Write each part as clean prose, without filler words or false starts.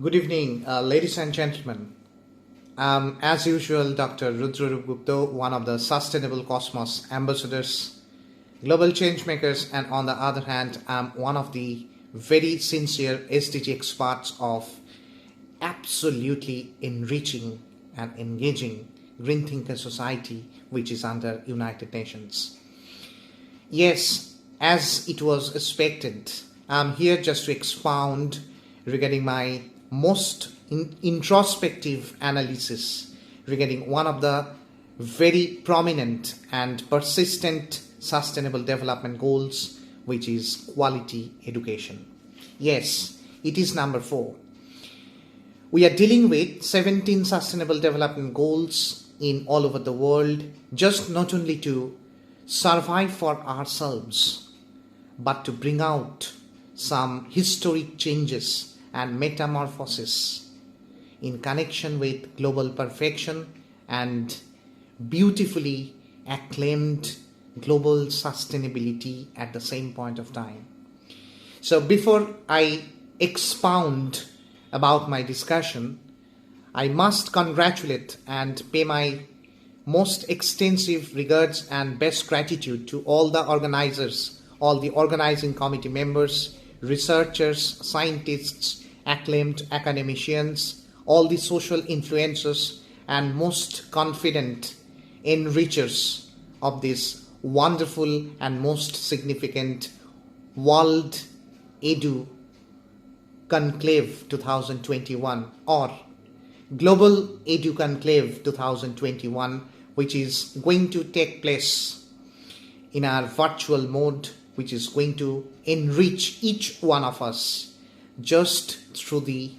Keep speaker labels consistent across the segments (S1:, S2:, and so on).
S1: Good evening, ladies and gentlemen. As usual, Dr. Rudrarup Gupta, one of the Sustainable Cosmos ambassadors, global change makers, and on the other hand, I'm one of the very sincere SDG experts of absolutely enriching and engaging Green Thinker Society, which is under United Nations. Yes, as it was expected, I'm here just to expound regarding my most introspective analysis regarding one of the very prominent and persistent sustainable development goals, which is quality education. Yes, it is number 4. We are dealing with 17 sustainable development goals in all over the world, just not only to survive for ourselves, but to bring out some historic changes and metamorphosis in connection with global perfection and beautifully acclaimed global sustainability at the same point of time. So before I expound about my discussion, I must congratulate and pay my most extensive regards and best gratitude to all the organizers, all the organizing committee members, researchers, scientists, acclaimed academicians, all the social influencers, and most confident enrichers of this wonderful and most significant World Edu-Conclave 2021 or Global Edu-Conclave 2021, which is going to take place in our virtual mode, which is going to enrich each one of us just through the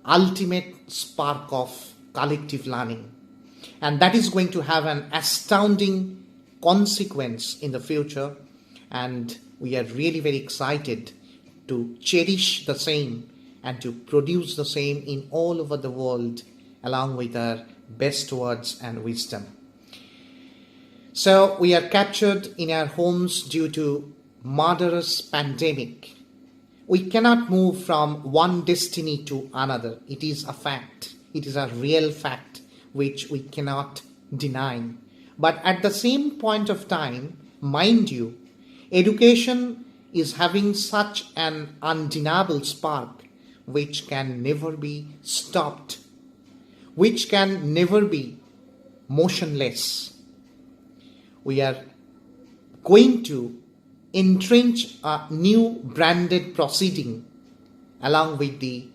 S1: ultimate spark of collective learning. And that is going to have an astounding consequence in the future. And we are really very excited to cherish the same and to produce the same in all over the world, along with our best words and wisdom. So we are captured in our homes due to murderous pandemic. We cannot move from one destiny to another. It is a fact. It is a real fact which we cannot deny. But at the same point of time, mind you, education is having such an undeniable spark which can never be stopped, which can never be motionless. We are going to entrench a new branded proceeding along with the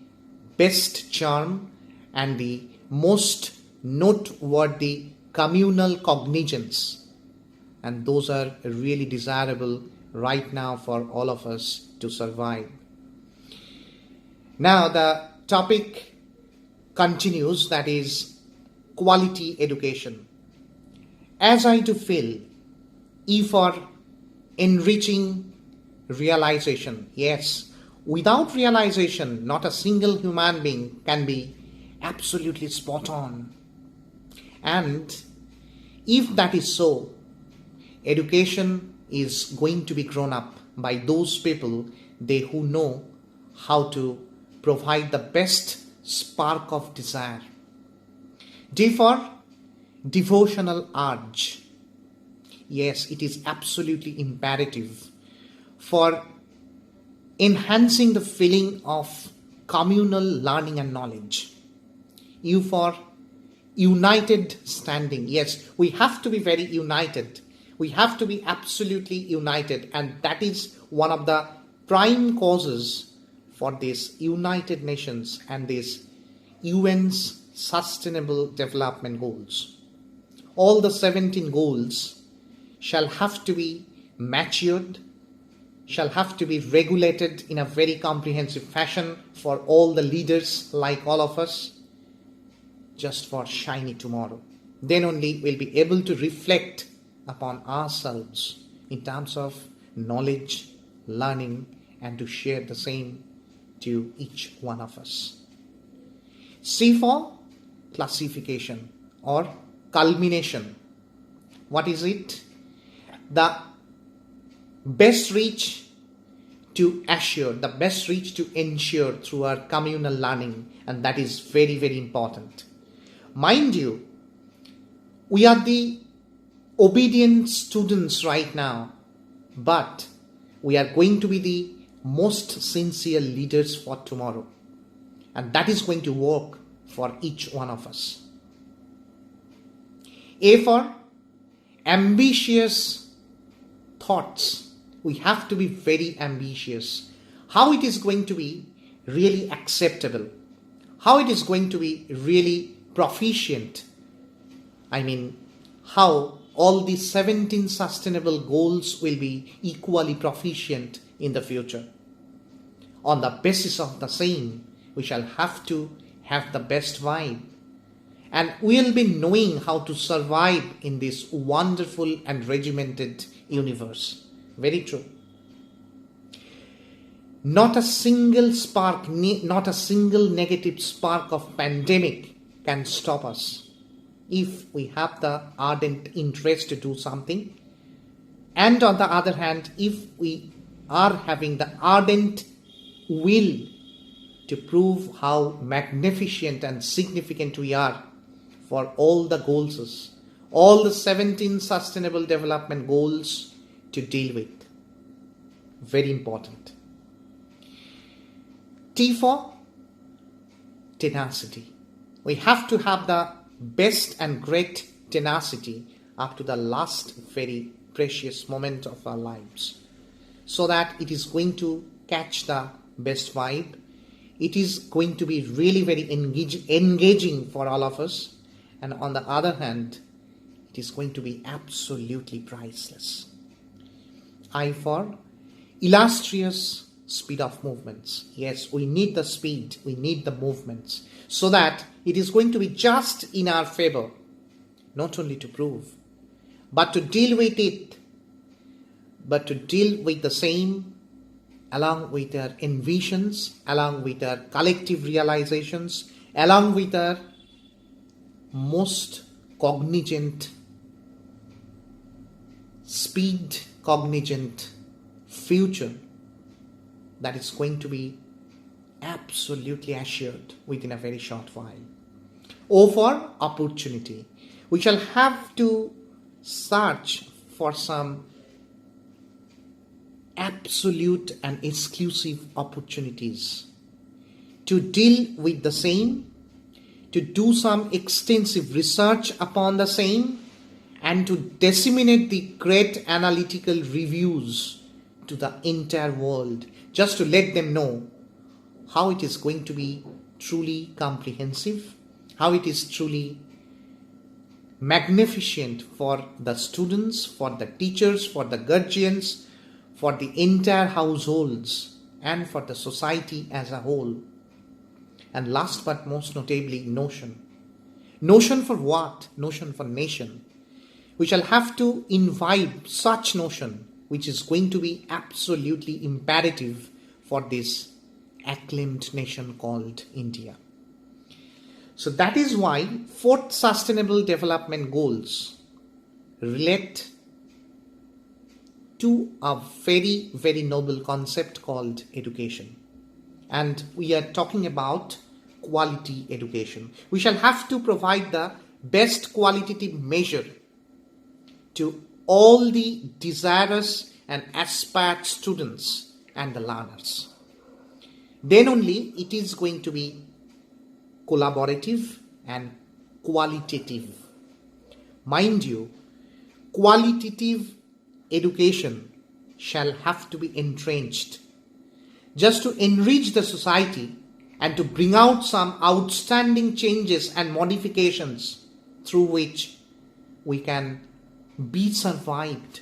S1: best charm and the most noteworthy communal cognizance, and those are really desirable right now for all of us to survive. Now the topic continues, that is quality education. As I do feel, E for enriching realization. Yes, without realization, not a single human being can be absolutely spot on. And if that is so, education is going to be grown up by those people who know how to provide the best spark of desire. D for devotional urge. Yes, it is absolutely imperative for enhancing the feeling of communal learning and knowledge. U for united standing. Yes, we have to be very united. We have to be absolutely united, and that is one of the prime causes for these United Nations and these UN's Sustainable Development Goals. All the 17 goals shall have to be matured, shall have to be regulated in a very comprehensive fashion for all the leaders like all of us, just for shiny tomorrow. Then only we'll be able to reflect upon ourselves in terms of knowledge, learning, and to share the same to each one of us. C for classification or culmination. What is it? The best reach to assure, the best reach to ensure through our communal learning, and that is very, very important. Mind you, we are the obedient students right now, but we are going to be the most sincere leaders for tomorrow, and that is going to work for each one of us. A for ambitious thoughts. We have to be very ambitious. How it is going to be really acceptable, how it is going to be really proficient. I mean, how all the 17 sustainable goals will be equally proficient in the future. On the basis of the same, we shall have to have the best vibe. And we'll be knowing how to survive in this wonderful and regimented universe. Very true. Not a single spark, not a single negative spark of pandemic can stop us if we have the ardent interest to do something. And on the other hand, if we are having the ardent will to prove how magnificent and significant we are for all the goals, all the 17 sustainable development goals to deal with. Very important. T for tenacity. We have to have the best and great tenacity up to the last very precious moment of our lives, so that it is going to catch the best vibe. It is going to be really very engaging for all of us. And on the other hand, it is going to be absolutely priceless. I for illustrious speed of movements. Yes, we need the speed, we need the movements, so that it is going to be just in our favor, not only to prove, but to deal with it, but to deal with the same along with our envisions, along with our collective realizations, along with our most cognizant, speed cognizant future that is going to be absolutely assured within a very short while. O for opportunity. We shall have to search for some absolute and exclusive opportunities to deal with the same, to do some extensive research upon the same, and to disseminate the great analytical reviews to the entire world, just to let them know how it is going to be truly comprehensive, how it is truly magnificent for the students, for the teachers, for the guardians, for the entire households, and for the society as a whole. And last but most notably, notion. Notion for what? Notion for nation. We shall have to imbibe such notion which is going to be absolutely imperative for this acclaimed nation called India. So that is why 4th Sustainable Development Goals relate to a very, very noble concept called education. And we are talking about quality education. We shall have to provide the best qualitative measure to all the desirous and aspired students and the learners. Then only it is going to be collaborative and qualitative. Mind you, qualitative education shall have to be entrenched just to enrich the society and to bring out some outstanding changes and modifications through which we can be survived.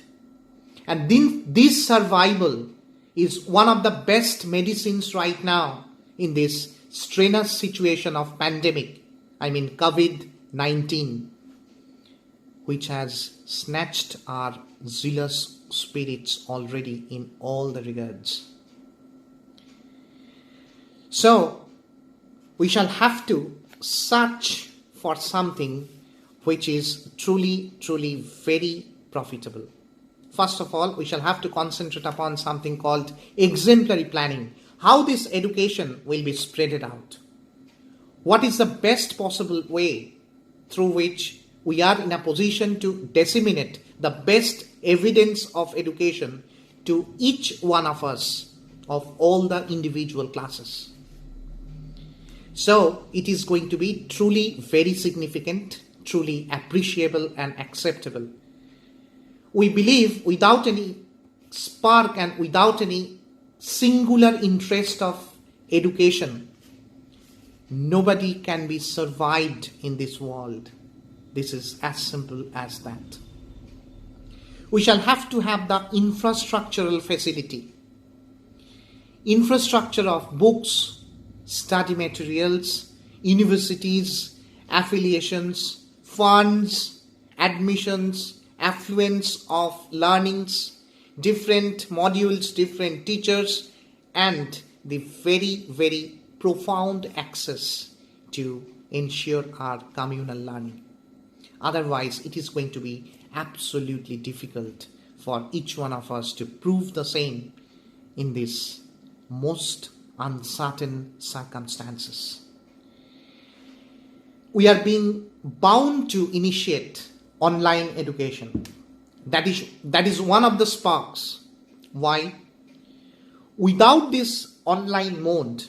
S1: And this survival is one of the best medicines right now in this strenuous situation of pandemic, COVID-19, which has snatched our zealous spirits already in all the regards. So, we shall have to search for something which is truly, truly very profitable. first of all, we shall have to concentrate upon something called exemplary planning. How this education will be spread out. What is the best possible way through which we are in a position to disseminate the best evidence of education to each one of us of all the individual classes. So it is going to be truly very significant, truly appreciable and acceptable. We believe without any spark and without any singular interest of education, nobody can be survived in this world. This is as simple as that. We shall have to have the infrastructural facility. Infrastructure of books, study materials, universities, affiliations, funds, admissions, affluence of learnings, different modules, different teachers, and the very, very profound access to ensure our communal learning. Otherwise, it is going to be absolutely difficult for each one of us to prove the same in these most uncertain circumstances. We are being bound to initiate online education. That is one of the sparks. Why? Without this online mode,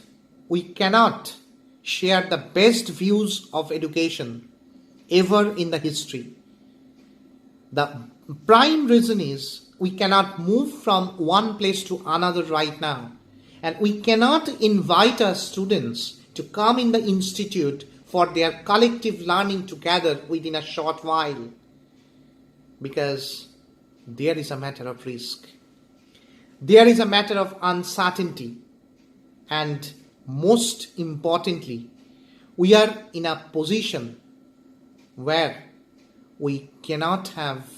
S1: we cannot share the best views of education ever in the history. The prime reason is we cannot move from one place to another right now, and we cannot invite our students to come in the institute for their collective learning together within a short while, because there is a matter of risk. There is a matter of uncertainty, and most importantly, we are in a position where we cannot have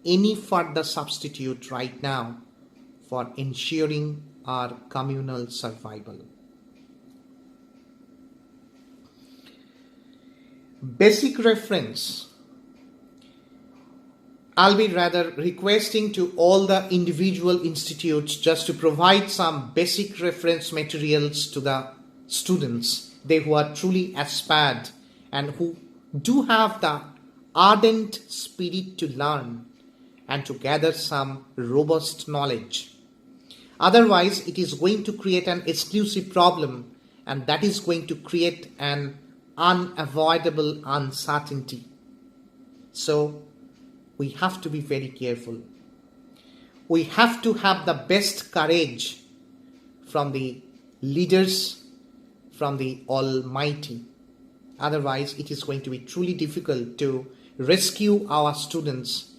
S1: any further substitute right now for ensuring our communal survival. Basic reference. I'll be rather requesting to all the individual institutes just to provide some basic reference materials to the students, they who are truly aspired and who do have the ardent spirit to learn and to gather some robust knowledge. Otherwise, it is going to create an exclusive problem, and that is going to create an unavoidable uncertainty. So, we have to be very careful. We have to have the best courage from the leaders, from the Almighty. Otherwise, it is going to be truly difficult to rescue our students,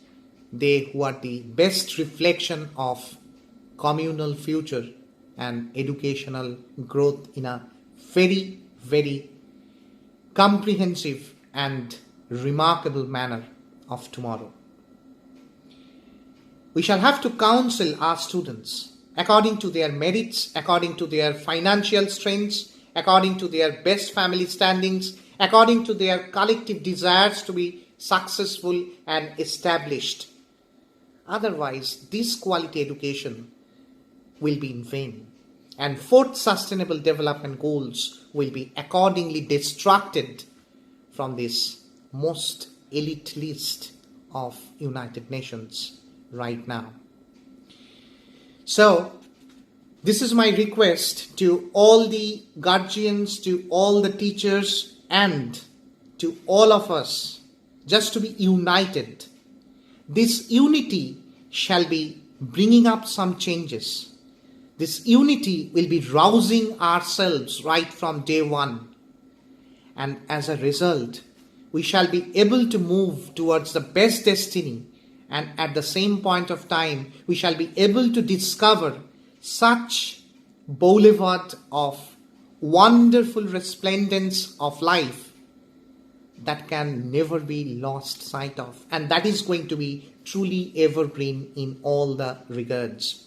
S1: they who are the best reflection of communal future and educational growth in a very, very comprehensive and remarkable manner of tomorrow. We shall have to counsel our students according to their merits, according to their financial strengths, according to their best family standings, according to their collective desires to be successful and established. Otherwise, this quality education will be in vain, and fourth sustainable development goals will be accordingly distracted from this most elite list of United Nations right now. So, this is my request to all the guardians, to all the teachers, and to all of us, just to be united. This unity shall be bringing up some changes. This unity will be rousing ourselves right from day one. And as a result, we shall be able to move towards the best destiny, and at the same point of time, we shall be able to discover such boulevard of wonderful resplendence of life that can never be lost sight of, and that is going to be truly evergreen in all the regards.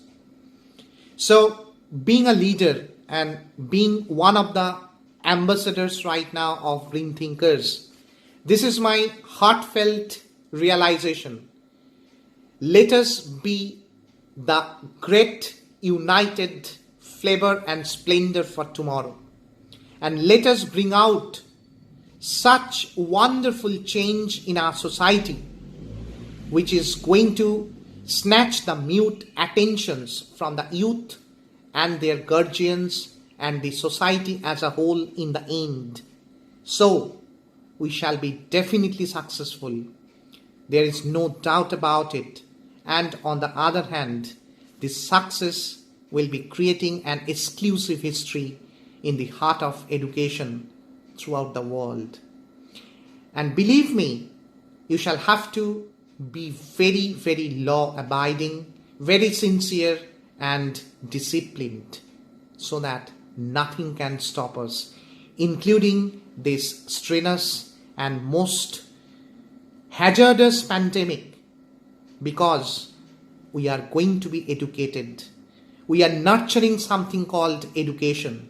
S1: So, being a leader and being one of the ambassadors right now of Green Thinkers, this is my heartfelt realization. Let us be the great united flavor and splendor for tomorrow. And let us bring out such wonderful change in our society, which is going to snatch the mute attentions from the youth and their guardians and the society as a whole in the end. So, we shall be definitely successful. There is no doubt about it. And on the other hand, this success will be creating an exclusive history in the heart of education throughout the world. And believe me, you shall have to be very, very law-abiding, very sincere and disciplined, so that nothing can stop us, including this strenuous and most hazardous pandemic, because we are going to be educated. We are nurturing something called education,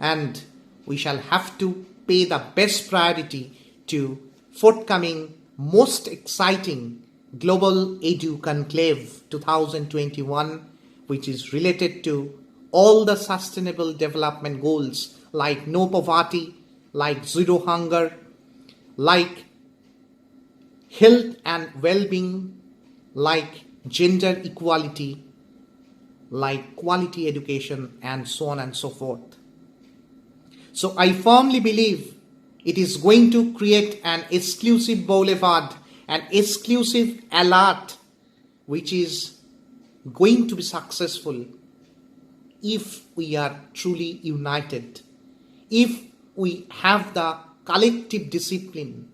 S1: and we shall have to pay the best priority to forthcoming most exciting Global Edu-Conclave 2021, which is related to all the sustainable development goals like no poverty, like zero hunger, like health and well-being, like gender equality, like quality education, and so on and so forth. So I firmly believe it is going to create an exclusive boulevard, an exclusive alert, which is going to be successful if we are truly united, if we have the collective discipline,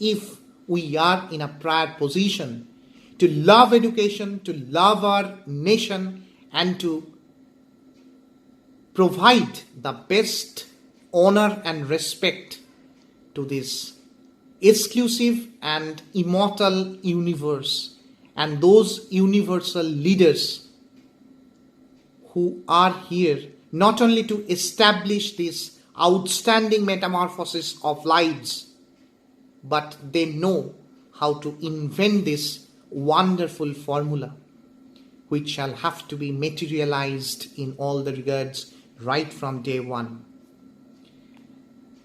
S1: if we are in a prior position to love education, to love our nation, and to provide the best honor and respect to this exclusive and immortal universe and those universal leaders who are here not only to establish this outstanding metamorphosis of lives, but they know how to invent this wonderful formula, which shall have to be materialized in all the regards right from day one.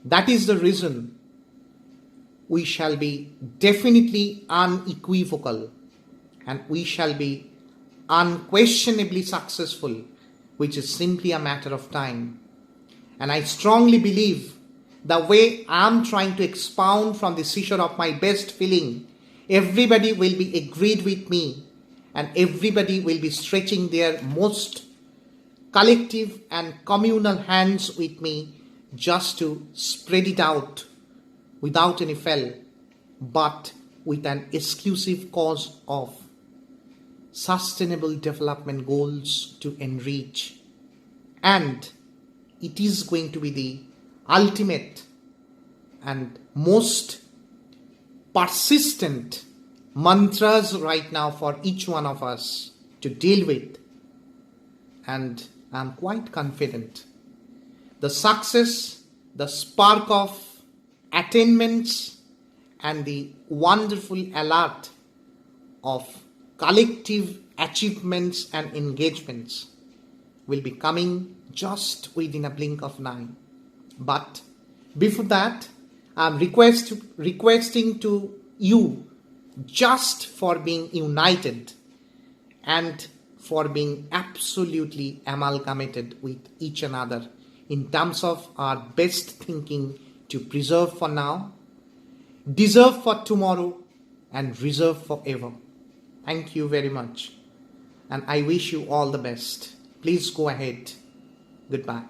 S1: That is the reason we shall be definitely unequivocal and we shall be unquestionably successful, which is simply a matter of time. And I strongly believe the way I am trying to expound from the seashore of my best feeling, everybody will be agreed with me and everybody will be stretching their most collective and communal hands with me just to spread it out without any fail, but with an exclusive cause of sustainable development goals to enrich. And it is going to be the ultimate and most persistent mantras right now for each one of us to deal with. And I'm quite confident the success, the spark of attainments, and the wonderful alert of collective achievements and engagements will be coming just within a blink of an eye. But before that, I'm requesting to you just for being united and for being absolutely amalgamated with each another in terms of our best thinking to preserve for now, deserve for tomorrow, and reserve forever. Thank you very much. And I wish you all the best. Please go ahead. Goodbye.